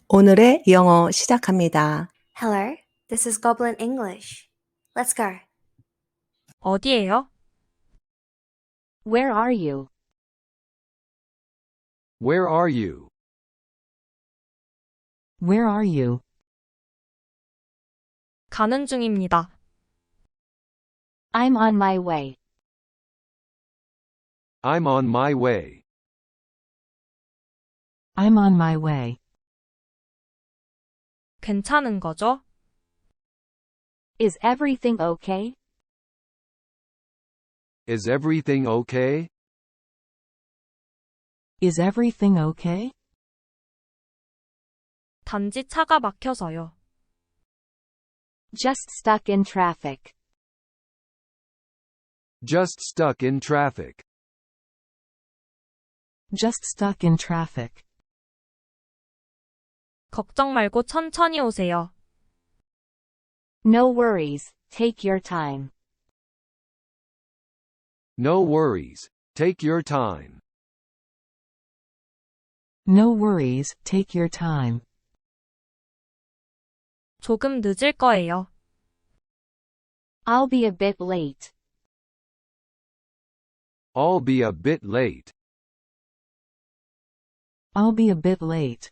오늘의 영어 시작합니다. Hello, this is Goblin English. Let's go. 어디에요? Where are you? Where are you? Where are you? 가는 중입니다. I'm on my way. I'm on my way. I'm on my way. 괜찮은 거죠? Is everything okay? Is everything okay? Is everything okay? 단지 차가 막혀서요. Just stuck in traffic. Just stuck in traffic. Just stuck in traffic. 걱정 말고 천천히 오세요. No worries, take your time. No worries. Take your time. No worries, take your time. 조금 늦을 거예요. I'll be a bit late. I'll be a bit late. I'll be a bit late.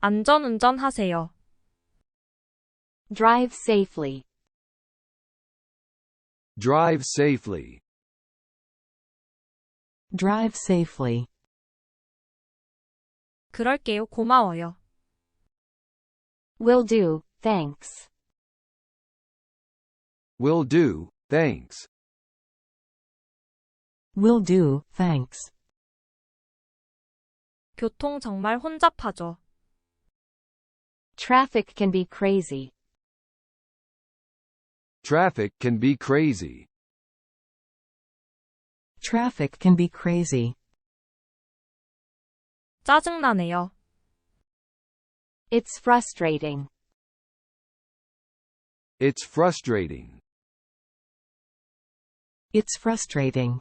안전운전 하세요. Drive safely. Drive safely. Drive safely. 그럴게요. 고마워요. Will do, thanks. Will do, thanks. Will do, thanks. 교통 정말 혼잡하죠. Traffic can be crazy. Traffic can be crazy. Traffic can be crazy. 짜증나네요. It's frustrating. It's frustrating. It's frustrating.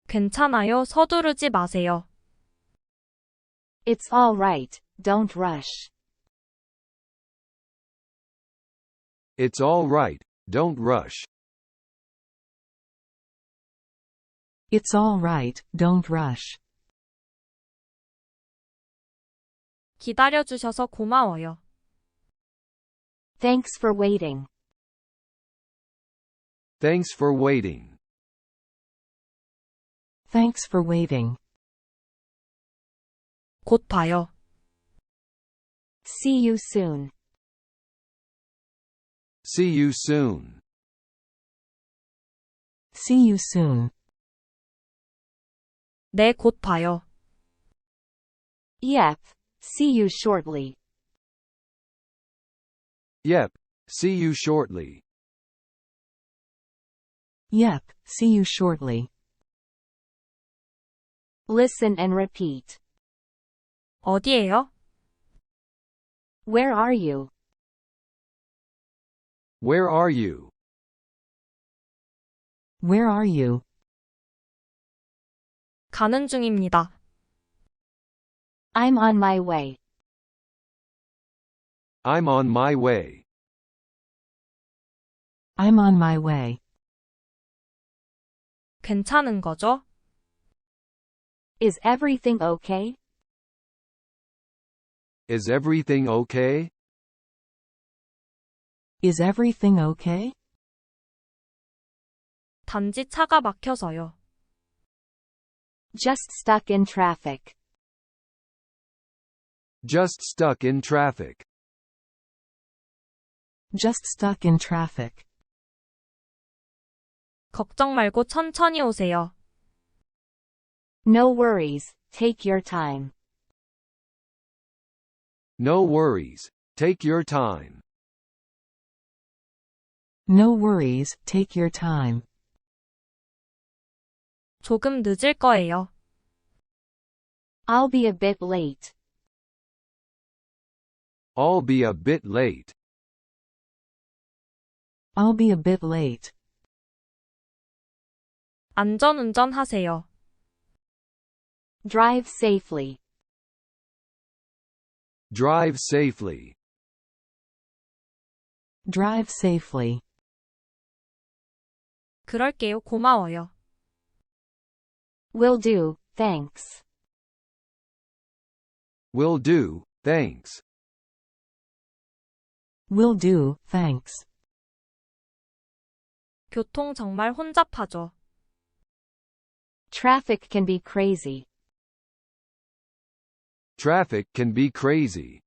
괜찮아요. 서두르지 마세요. It's all right, don't rush. It's all right, don't rush. It's all right, don't rush. 기다려주셔서 고마워요. Thanks for waiting. Thanks for waiting. Thanks for waiting. 곧 봐요. See you soon. See you soon. See you soon. 네, 곧 봐요. Yep, see you shortly. Yep. See you shortly. Yep, see you shortly. Listen and repeat. 어디에요? Where are you? Where are you? Where are you? 가는 중입니다. I'm on my way. I'm on my way. I'm on my way. 괜찮은 거죠? Is everything okay? Is everything okay? Is everything okay? 단지 차가 막혀서요. Just stuck in traffic. Just stuck in traffic. Just stuck in traffic. 걱정 말고 천천히 오세요. No worries, take your time. No worries. Take your time. No worries, take your time. 조금 늦을 거예요. I'll be a bit late. I'll be a bit late. I'll be a bit late. 안전운전 하세요. Drive safely. Drive safely. Drive safely. 그럴게요. 고마워요. Will do, thanks. Will do, thanks. Will do, thanks. 교통 정말 혼잡하죠. Traffic can be crazy. Traffic can be crazy.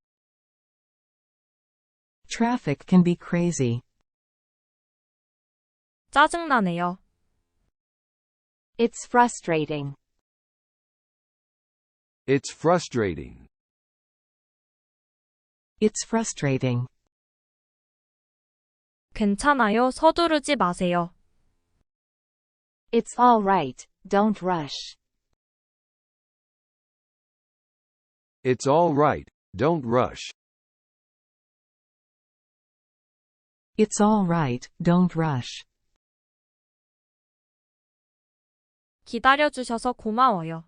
Traffic can be crazy. 짜증나네요. It's frustrating. It's frustrating. It's frustrating. 괜찮아요. 서두르지 마세요. It's all right, don't rush. It's all right, don't rush. It's all right, don't rush. 기다려주셔서 고마워요.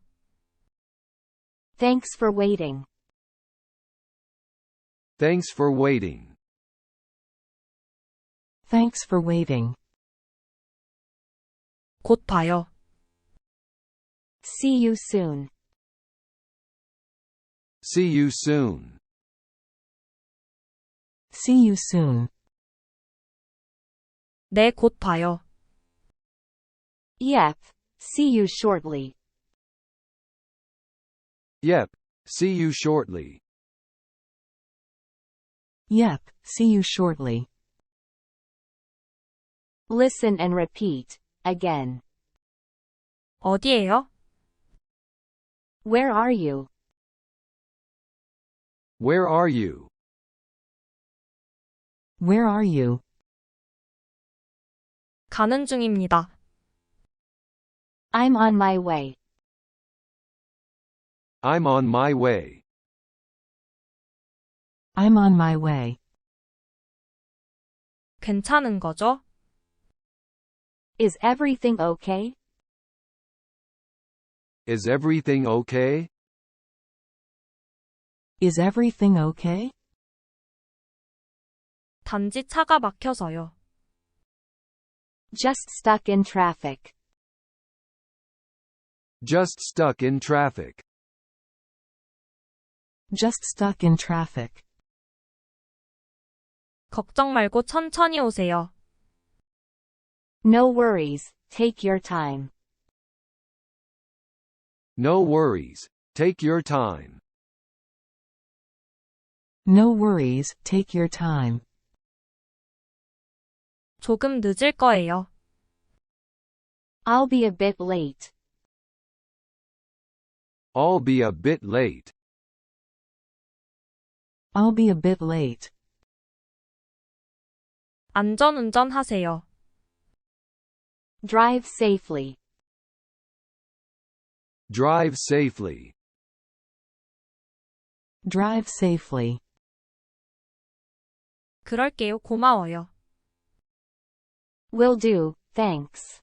Thanks for waiting. Thanks for waiting. Thanks for waiting. 곧 봐요. See you soon. See you soon. See you soon. 네, 곧 봐요. Yep, see you shortly. Yep, see you shortly. Yep, see you shortly. Listen and repeat, again. 어디에요? Where are you? Where are you? Where are you? 가는 중입니다. I'm on my way. I'm on my way. I'm on my way. 괜찮은 거죠? Is everything okay? Is everything okay? Is everything okay? 단지 차가 막혀서요. Just stuck in traffic. Just stuck in traffic. Just stuck in traffic. 걱정 말고 천천히 오세요. No worries, take your time. No worries. Take your time. No worries, take your time. 조금 늦을 거예요. I'll be a bit late. I'll be a bit late. I'll be a bit late. 안전운전 하세요. Drive safely. Drive safely. Drive safely. 그럴게요. 고마워요. Will do, thanks.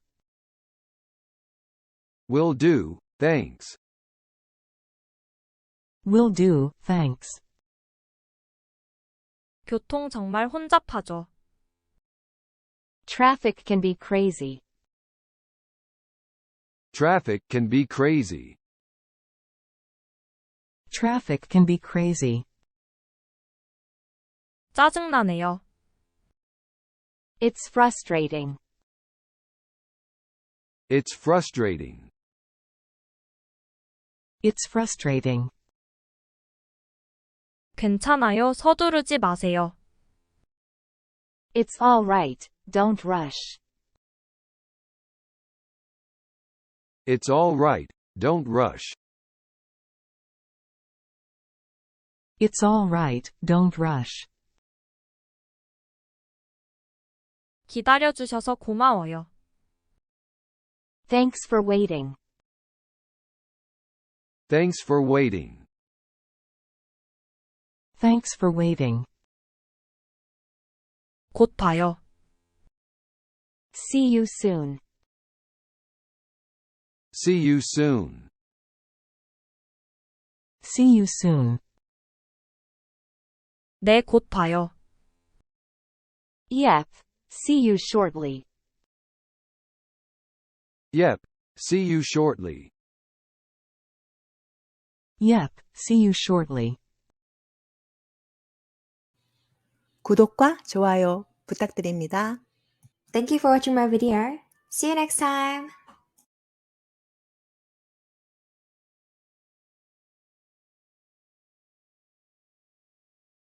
Will do, thanks. Will do, thanks. 교통 정말 혼잡하죠. Traffic can be crazy. Traffic can be crazy. Traffic can be crazy. 짜증나네요. It's frustrating. It's frustrating. It's frustrating. 괜찮아요. 서두르지 마세요. It's all right, don't rush. It's all right, don't rush. It's all right, don't rush. 기다려주셔서 고마워요. Thanks for waiting. Thanks for waiting. Thanks for waiting. 곧 봐요. See you soon. See you soon. See you soon. 네, 곧 봐요. Yep. See you shortly. Yep. See you shortly. Yep, see you shortly. 구독과 좋아요 부탁드립니다. Thank you for watching my video. See you next time.